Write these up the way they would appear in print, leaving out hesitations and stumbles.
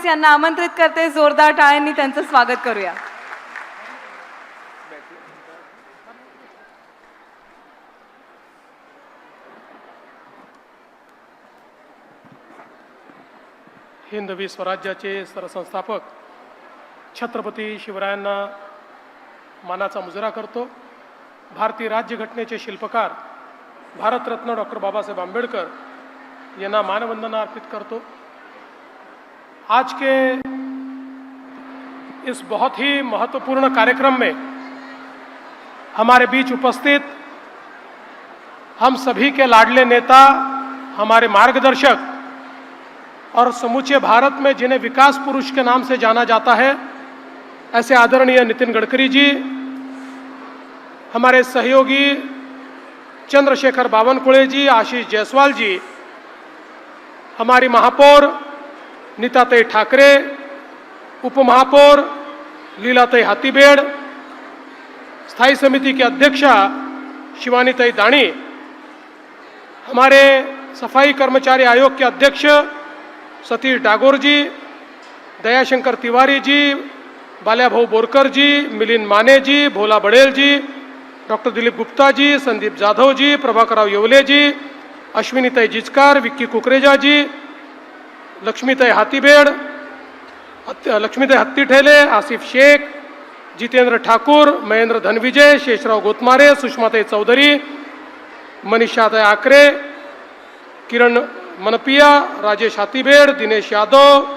फडणवीस यांना आमंत्रित करते. जोरदार टाळ्यांनी त्यांचं स्वागत करूया. हिंदवी स्वराज्याचे सरसंस्थापक छत्रपती शिवरायांना मानाचा मुजरा करतो. भारतीय राज्यघटनेचे शिल्पकार भारतरत्न डॉक्टर बाबासाहेब आंबेडकर यांना मानवंदना अर्पित करतो. आज के इस बहुत ही महत्वपूर्ण कार्यक्रम में हमारे बीच उपस्थित हम सभी के लाडले नेता, हमारे मार्गदर्शक और समूचे भारत में जिन्हें विकास पुरुष के नाम से जाना जाता है, ऐसे आदरणीय नितिन गडकरी जी, हमारे सहयोगी चंद्रशेखर बावनकुळे जी, आशीष जायसवाल जी, हमारी महापौर नीताताई ठाकरे, उपमहापौर लीलाताई हाथीबेड़, स्थायी समिति की अध्यक्षा शिवानीताई दाणी, हमारे सफाई कर्मचारी आयोग के अध्यक्ष सतीश डागोर जी, दयाशंकर तिवारी जी, बाल्याभाऊ बोरकर जी, मिलिंद माने जी, भोला बड़ेल जी, डॉक्टर दिलीप गुप्ता जी, संदीप जाधव जी, प्रभाकरराव येवले जी, अश्विनीताई जिचकार, विक्की कुकरेजा जी, लक्ष्मीताई हाथीबेड़, लक्ष्मीताई हत्तीठेले, आसिफ शेख, जितेंद्र ठाकुर, महेंद्र धनविजय, शेषराव गोतमारे, सुषमाताई चौधरी, मनीषाताई आकरे, किरण मनपिया, राजेश हाथीबेड़, दिनेश यादव,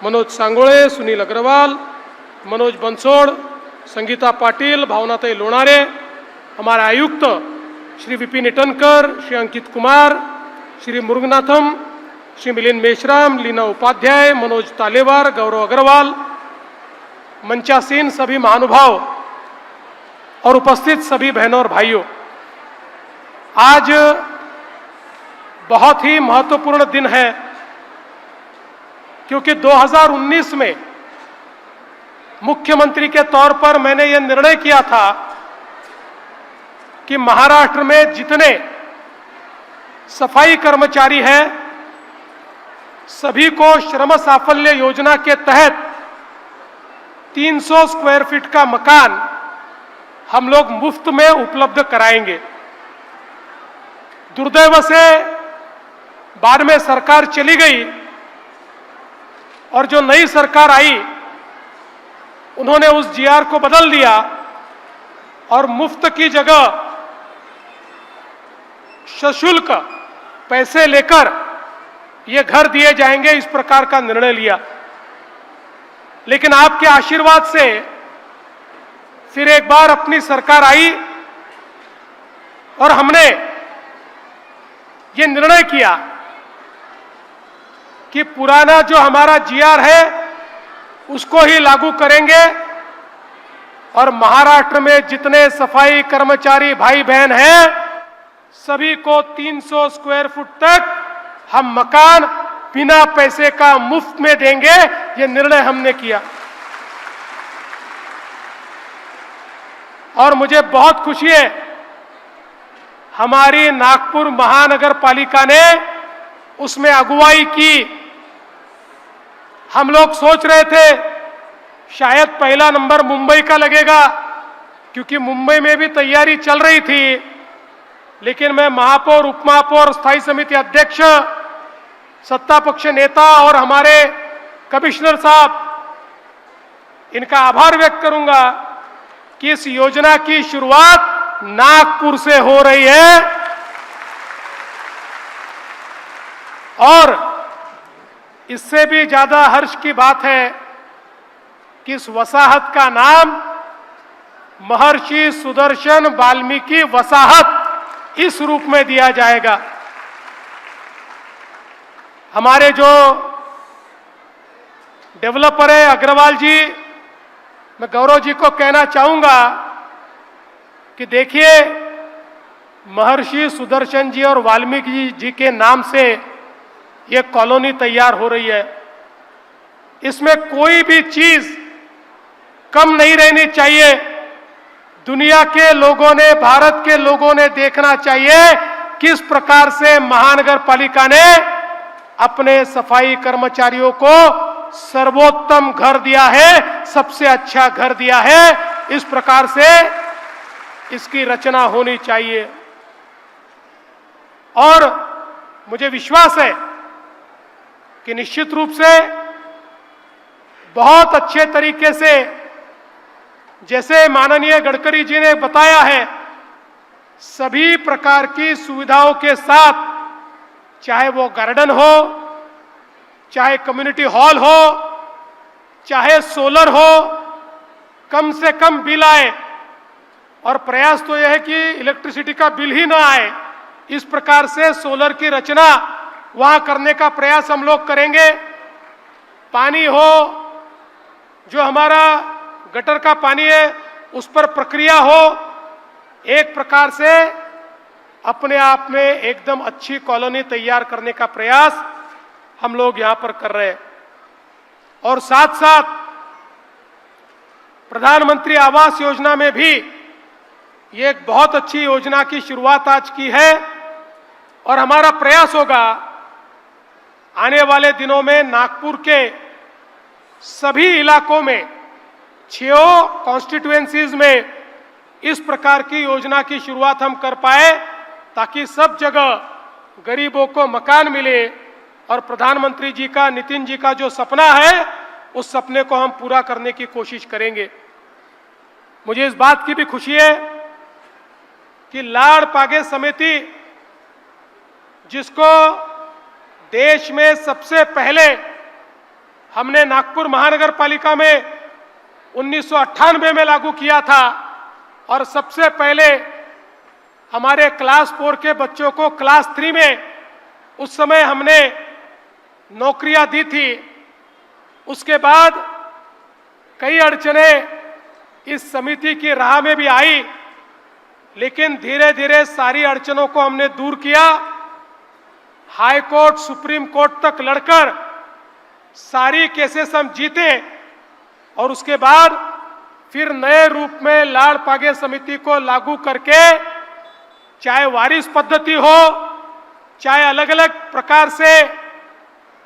मनोज सांगोळे, सुनील अग्रवाल, मनोज बंसोड़, संगीता पाटिल, भावनाताई लोणारे, हमारे आयुक्त श्री विपिन इटनकर, श्री अंकित कुमार, श्री मुरुगनाथम, श्री मिलिंद मेश्राम, लीना उपाध्याय, मनोज तालेवार, गौरव अग्रवाल, मंचासीन सभी महानुभाव और उपस्थित सभी बहनों और भाइयों, आज बहुत ही महत्वपूर्ण दिन है, क्योंकि 2019 में मुख्यमंत्री के तौर पर मैंने यह निर्णय किया था कि महाराष्ट्र में जितने सफाई कर्मचारी हैं सभी को श्रम साफल्य योजना के तहत 300 स्क्वायर फीट का मकान हम लोग मुफ्त में उपलब्ध कराएंगे। दुर्दैव से बाद में सरकार चली गई और जो नई सरकार आई उन्होंने उस जीआर को बदल दिया और मुफ्त की जगह सशुल्क पैसे लेकर ये घर दिए जाएंगे, इस प्रकार का निर्णय लिया। लेकिन आपके आशीर्वाद से फिर एक बार अपनी सरकार आई और हमने ये निर्णय किया कि पुराना जो हमारा जीआर है उसको ही लागू करेंगे और महाराष्ट्र में जितने सफाई कर्मचारी भाई बहन हैं सभी को 300 स्क्वायर फुट तक हम मकान बिना पैसे का मुफ्त में देंगे। ये निर्णय हमने किया और मुझे बहुत खुशी है, हमारी नागपुर महानगर पालिका ने उसमें अगुवाई की। हम लोग सोच रहे थे शायद पहला नंबर मुंबई का लगेगा, क्योंकि मुंबई में भी तैयारी चल रही थी, लेकिन मैं महापौर, उपमहापौर, स्थायी समिति अध्यक्ष, सत्ता पक्ष नेता और हमारे कमिश्नर साहब, इनका आभार व्यक्त करूंगा कि इस योजना की शुरुआत नागपुर से हो रही है और इससे भी ज्यादा हर्ष की बात है कि इस वसाहत का नाम महर्षि सुदर्शन वाल्मीकि वसाहत इस रूप में दिया जाएगा। हमारे जो डेवलपर है अग्रवाल जी, मैं गौरव जी को कहना चाहूंगा कि देखिए महर्षि सुदर्शन जी और वाल्मीकि जी के नाम से ये कॉलोनी तैयार हो रही है। इसमें कोई भी चीज कम नहीं रहनी चाहिए। दुनिया के लोगों ने, भारत के लोगों ने देखना चाहिए किस प्रकार से महानगर पालिका ने अपने सफाई कर्मचारियों को सर्वोत्तम घर दिया है, सबसे अच्छा घर दिया है। इस प्रकार से इसकी रचना होनी चाहिए। और मुझे विश्वास है कि निश्चित रूप से बहुत अच्छे तरीके से, जैसे माननीय गडकरी जी ने बताया है, सभी प्रकार की सुविधाओं के साथ, चाहे वो गार्डन हो, चाहे कम्युनिटी हॉल हो, चाहे सोलर हो, कम से कम बिल आए। और प्रयास तो यह है कि इलेक्ट्रिसिटी का बिल ही ना आए। इस प्रकार से सोलर की रचना वहां करने का प्रयास हम लोग करेंगे। पानी हो, जो हमारा गटर का पानी है उस पर प्रक्रिया हो, एक प्रकार से अपने आप में एकदम अच्छी कॉलोनी तैयार करने का प्रयास हम लोग यहां पर कर रहे हैं। और साथ साथ प्रधानमंत्री आवास योजना में भी ये एक बहुत अच्छी योजना की शुरुआत आज की है। और हमारा प्रयास होगा आने वाले दिनों में नागपुर के सभी इलाकों में, 6 कॉन्स्टिट्यूएंसीज में इस प्रकार की योजना की शुरुआत हम कर पाए, ताकि सब जगह गरीबों को मकान मिले। और प्रधानमंत्री जी का, नितिन जी का जो सपना है, उस सपने को हम पूरा करने की कोशिश करेंगे। मुझे इस बात की भी खुशी है कि लाड़ पागे समिति, जिसको देश में सबसे पहले हमने नागपुर महानगर पालिका में 1998 में लागू किया था, और सबसे पहले हमारे क्लास 4 के बच्चों को क्लास 3 में उस समय हमने नौकरियां दी थी। उसके बाद कई अड़चनें इस समिति की राह में भी आई, लेकिन धीरे धीरे सारी अड़चनों को हमने दूर किया। हाई कोर्ट, सुप्रीम कोर्ट तक लड़कर सारी केसेस हम जीते, और उसके बाद फिर नए रूप में लाड़ पागे समिति को लागू करके, चाहे वारिस पद्धति हो, चाहे अलग अलग प्रकार से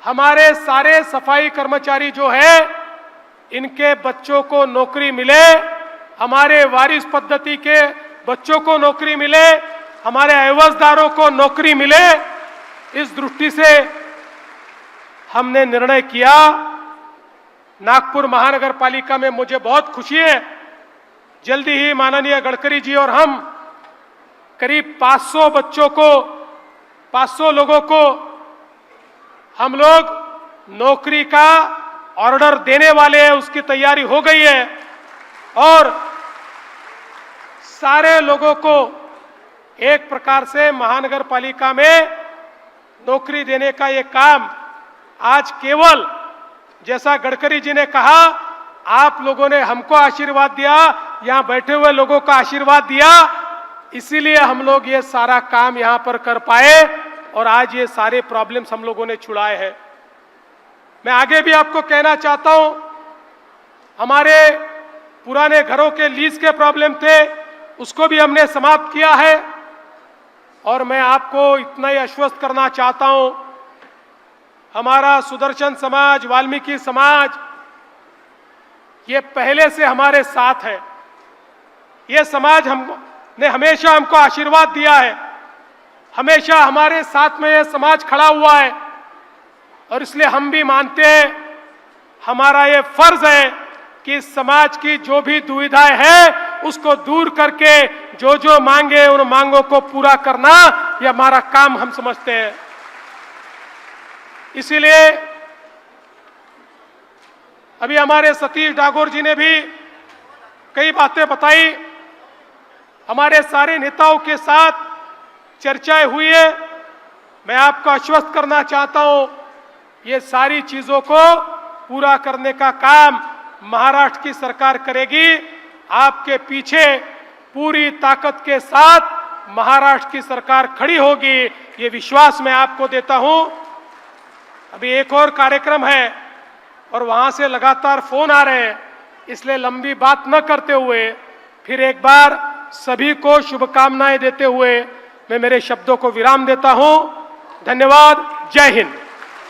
हमारे सारे सफाई कर्मचारी जो है, इनके बच्चों को नौकरी मिले, हमारे वारिस पद्धति के बच्चों को नौकरी मिले, हमारे एवजदारों को नौकरी मिले। इस दृष्टि से हमने निर्णय किया। नागपुर महानगर पालिका में मुझे बहुत खुशी है, जल्दी ही माननीय गडकरी जी और हम करीब 500 बच्चों को, 500 लोगों को हम लोग नौकरी का ऑर्डर देने वाले हैं। उसकी तैयारी हो गई है, और सारे लोगों को एक प्रकार से महानगर पालिका में नौकरी देने का ये काम आज केवल, जैसा गडकरी जी ने कहा, आप लोगों ने हमको आशीर्वाद दिया, यहां बैठे हुए लोगों का आशीर्वाद दिया, इसीलिए हम लोग ये सारा काम यहां पर कर पाए, और आज ये सारे प्रॉब्लम्स हम लोगों ने छुड़ाए हैं। मैं आगे भी आपको कहना चाहता हूं, हमारे पुराने घरों के लीज के प्रॉब्लम थे, उसको भी हमने समाप्त किया है। और मैं आपको इतना ही आश्वस्त करना चाहता हूं, हमारा सुदर्शन समाज, वाल्मीकि समाज, ये पहले से हमारे साथ है। ये समाज हमने हमेशा हमको आशीर्वाद दिया है, हमेशा हमारे साथ में ये समाज खड़ा हुआ है, और इसलिए हम भी मानते हैं, हमारा ये फर्ज है कि समाज की जो भी दुविधाएं हैं उसको दूर करके जो जो मांगे उन मांगों को पूरा करना, ये हमारा काम हम समझते हैं। इसीलिए अभी हमारे सतीश डागोर जी ने भी कई बातें बताई, हमारे सारे नेताओं के साथ चर्चाएं हुई है। मैं आपको आश्वस्त करना चाहता हूं, ये सारी चीजों को पूरा करने का काम महाराष्ट्र की सरकार करेगी। आपके पीछे पूरी ताकत के साथ महाराष्ट्र की सरकार खड़ी होगी, ये विश्वास मैं आपको देता हूं। अभी एक और कार्यक्रम है और वहां से लगातार फोन आ रहे हैं, इसलिए लंबी बात न करते हुए फिर एक बार सभी को शुभकामनाएं देते हुए मैं मेरे शब्दों को विराम देता हूं। धन्यवाद। जय हिंद।